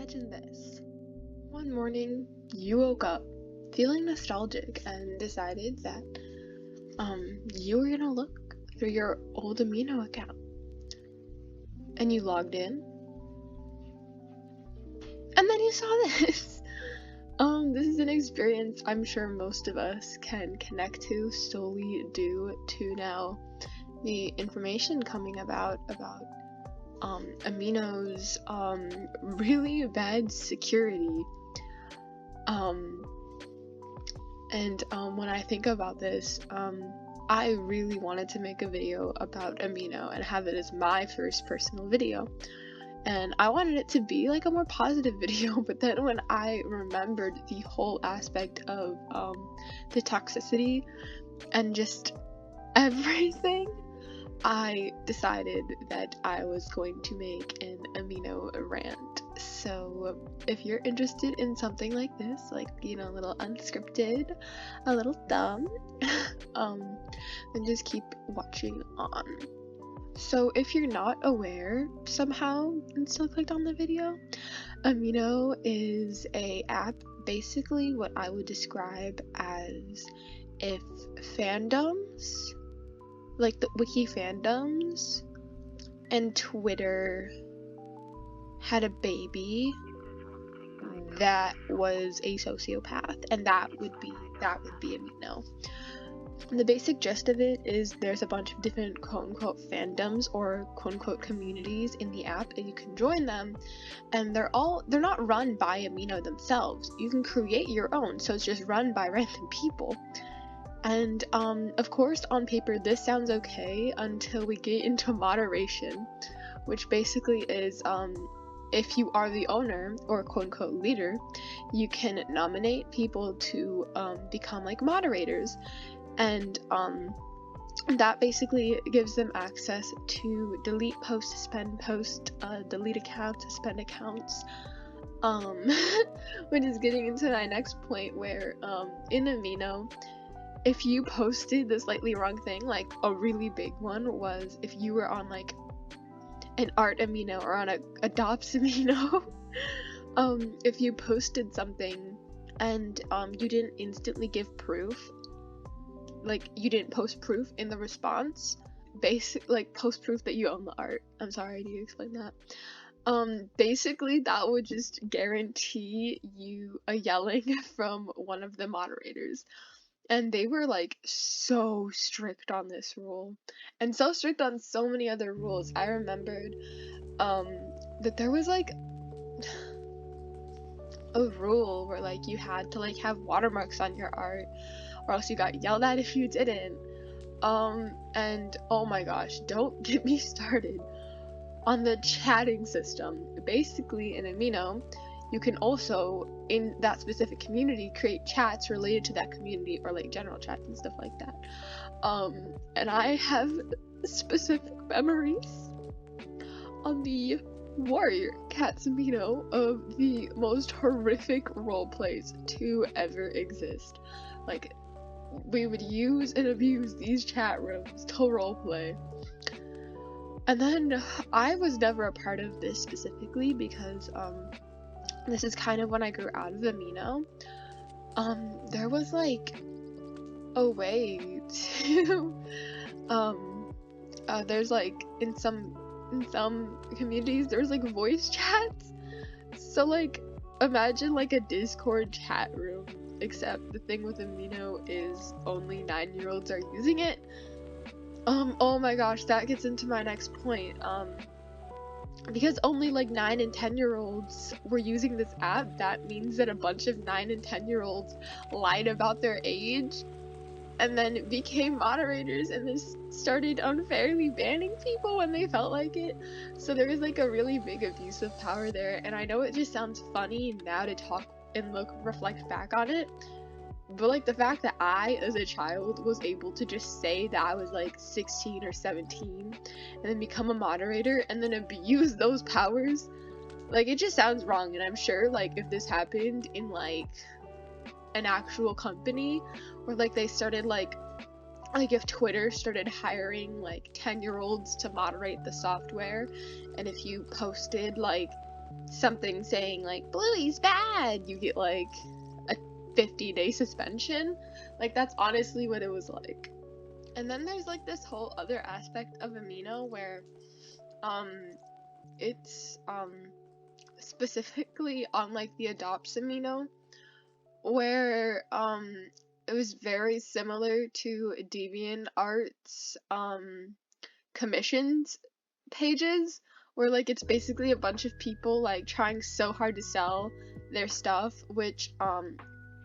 Imagine this. One morning, you woke up feeling nostalgic and decided that you were gonna look through your old Amino account. And you logged in. And then you saw this. This is an experience I'm sure most of us can connect to solely due to now the information coming about Amino's really bad security. When I think about this, I really wanted to make a video about Amino and have it as my first personal video. And I wanted it to be like a more positive video, but then when I remembered the whole aspect of the toxicity and just everything, I decided that I was going to make an Amino rant. So if you're interested in something like this, like, a little unscripted, a little dumb, then just keep watching on. So if you're not aware somehow and still clicked on the video, Amino is a app, basically what I would describe as if fandoms, like the wiki fandoms, and Twitter had a baby that was a sociopath, and that would be Amino. And the basic gist of it is there's a bunch of different quote-unquote fandoms or quote-unquote communities in the app, and you can join them, and they're not run by Amino themselves. You can create your own, so it's just run by random people. And of course, on paper this sounds okay until we get into moderation, which basically is if you are the owner or quote-unquote leader, you can nominate people to become like moderators. And that basically gives them access to delete posts, suspend posts, delete accounts, suspend accounts, which is getting into my next point where in Amino, if you posted the slightly wrong thing, like a really big one was if you were on like an art Amino or on a adopts Amino, if you posted something and you didn't instantly give proof, like you didn't post proof in the response, like post proof that you own the art. I'm sorry, I need to explain that. Basically that would just guarantee you a yelling from one of the moderators. And they were like so strict on this rule, and so strict on so many other rules. I remembered that there was like a rule where like you had to like have watermarks on your art, or else you got yelled at if you didn't. And oh my gosh, don't get me started on the chatting system. Basically in Amino, you can also, in that specific community, create chats related to that community, or like general chats and stuff like that. And I have specific memories on the Warrior Cats Amino of the most horrific roleplays to ever exist. Like, we would use and abuse these chat rooms to roleplay. And then I was never a part of this specifically because this is kind of when I grew out of Amino. There was like a way to there's like in some communities there's like voice chats. So like imagine like a Discord chat room, except the thing with Amino is only 9-year-olds are using it. Oh my gosh, that gets into my next point. Because only like 9 and 10-year-olds were using this app, that means that a bunch of 9 and 10-year-olds lied about their age and then became moderators, and this started unfairly banning people when they felt like it. So there was like a really big abuse of power there, and I know it just sounds funny now to talk and reflect back on it, but like the fact that I as a child was able to just say that I was like 16 or 17 and then become a moderator and then abuse those powers, like it just sounds wrong. And I'm sure like if this happened in like an actual company, or like they started like if Twitter started hiring like 10-year-olds to moderate the software, and if you posted like something saying like Bluey's bad, you get like a 50-day suspension. Like that's honestly what it was like. And then there's like this whole other aspect of Amino where it's specifically on like the adopts Amino, where it was very similar to DeviantArt's commissions pages, where like it's basically a bunch of people like trying so hard to sell their stuff, which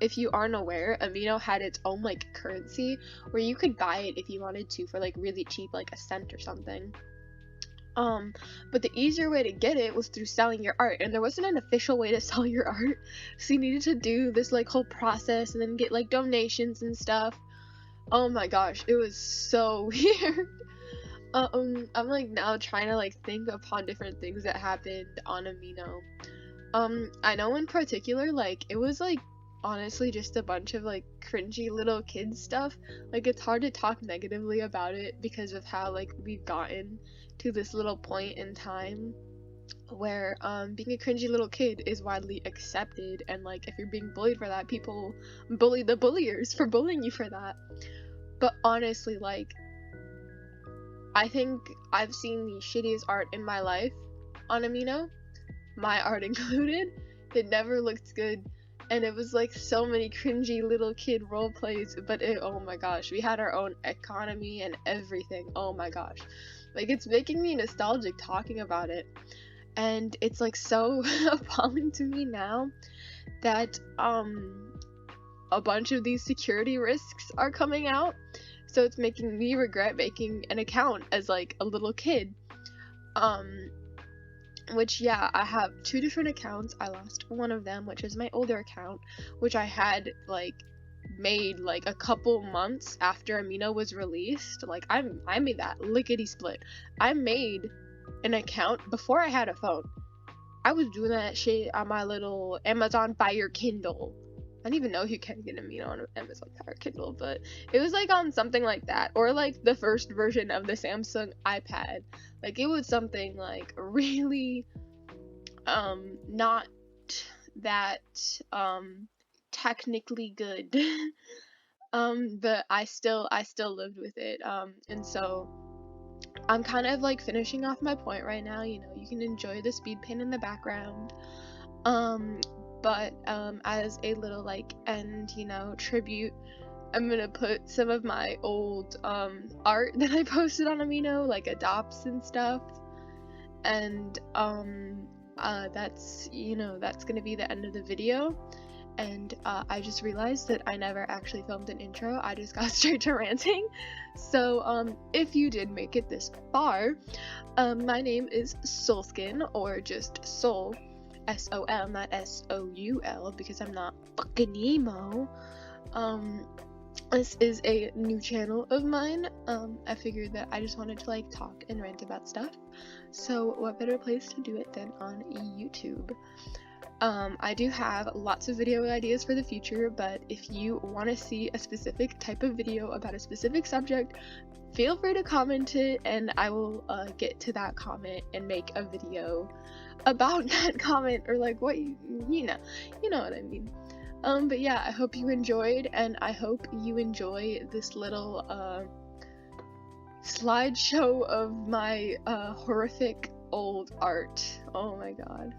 if you aren't aware, Amino had its own like currency where you could buy it if you wanted to for like really cheap, like a cent or something. But the easier way to get it was through selling your art, and there wasn't an official way to sell your art, so you needed to do this like whole process and then get like donations and stuff. Oh my gosh, it was so weird. I'm like now trying to like think upon different things that happened on Amino. I know in particular, like it was like honestly just a bunch of like cringy little kid stuff. Like it's hard to talk negatively about it because of how like we've gotten to this little point in time where being a cringy little kid is widely accepted, and like if you're being bullied for that, people bully the bulliers for bullying you for that. But honestly, like I think I've seen the shittiest art in my life on Amino, my art included. It never looked good, and it was like so many cringy little kid role plays, but oh my gosh, we had our own economy and everything. Oh my gosh, like it's making me nostalgic talking about it, and it's like so appalling to me now that a bunch of these security risks are coming out, so it's making me regret making an account as like a little kid. Which yeah, I have 2 different accounts. I lost one of them, which is my older account, which I had like made like a couple months after Amino was released. Like I made that lickety split. I made an account before I had a phone. I was doing that shit on my little Amazon Fire Kindle. I don't even know if you can get Amino on Amazon Fire Kindle, but it was like on something like that, or like the first version of the Samsung iPad. Like it was something like really not that technically good. But I still lived with it. And so I'm kind of like finishing off my point right now. You know, you can enjoy the speed paint in the background. But as a little like end, you know, tribute, I'm gonna put some of my old art that I posted on Amino, like adopts and stuff, and that's, you know, that's gonna be the end of the video. And I just realized that I never actually filmed an intro. I just got straight to ranting. So if you did make it this far, my name is Soulskin, or just Soul, S-O-L, not S-O-U-L, because I'm not fucking emo. This is a new channel of mine. I figured that I just wanted to like talk and rant about stuff, so what better place to do it than on YouTube. I do have lots of video ideas for the future, but if you want to see a specific type of video about a specific subject, feel free to comment it, and I will get to that comment and make a video about that comment, or like what you know what I mean. But yeah, I hope you enjoyed, and I hope you enjoy this little slideshow of my horrific old art. Oh my god.